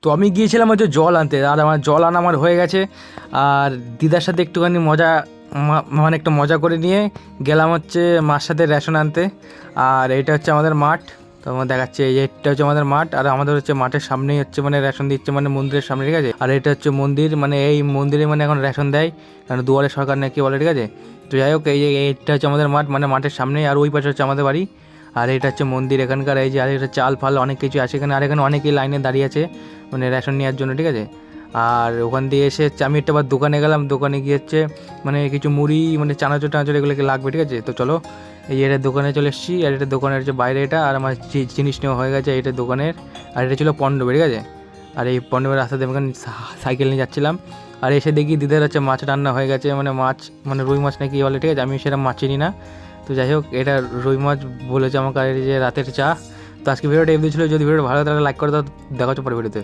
তো আমি গিয়েছিলাম হচ্ছে জল আনতে, আর আমার জল আনা আমার হয়ে গেছে। আর দিদার সাথে একটুখানি মানে একটু মজা করে নিয়ে গেলাম হচ্ছে মার সাথে রেশন আনতে। আর এটা হচ্ছে আমাদের মাঠ, তো আমার দেখাচ্ছে এটা হচ্ছে আমাদের মাঠ। আর আমাদের হচ্ছে মাঠের সামনেই হচ্ছে মানে রেশন দিচ্ছে, মানে মন্দিরের সামনে, ঠিক আছে। আর এটা হচ্ছে মন্দির, মানে এই মন্দিরে মানে এখন রেশন দেয়, কারণ দুয়ারে সরকার নাকি বলে, ঠিক আছে। তো যাই হোক, এইটা হচ্ছে আমাদের মাঠ, মানে মাঠের সামনেই। আর ওই পাশে হচ্ছে আমাদের বাড়ি। আর এটা হচ্ছে মন্দির এখানকার। এই যে আর এটা চাল ফাল অনেক কিছু আছে এখানে। আর এখানে অনেকেই লাইনে দাঁড়িয়ে আছে মানে রেশন নেওয়ার জন্য, ঠিক আছে। আর ওখান দিয়ে এসে আমি একটা বার দোকানে গেলাম, দোকানে গিয়ে হচ্ছে মানে কিছু মুড়ি, মানে চানাচুর টানাচুর এগুলোকে লাগবে, ঠিক আছে। তো চলো, এই এটা দোকানে চলে এসেছি। আর এটা দোকানের হচ্ছে বাইরে এটা। আর আমার জিনিস নেওয়া হয়ে গেছে এটা দোকানের। আর এটা ছিল পণ্ডবে, ঠিক আছে। আর এই পণ্ডবের রাস্তাতে আমি সাইকেল নিয়ে যাচ্ছিলাম। আর এসে দেখি দিদার হচ্ছে মাছ রান্না হয়ে গেছে, মানে মাছ, মানে রুই মাছ নাকি বলে, ঠিক আছে। আমি সেরকম মাছ চিনি না। তো যাই হোক, এটা রুই মাছ বলেছে আমাকে। আর এই যে রাতের চা। তো আজকে ভিডিওটা এমনি ছিল। যদি ভিডিওটা ভালো লাগে তাহলে লাইক করে দাও। দেখা হচ্ছে পরে ভিডিওতে।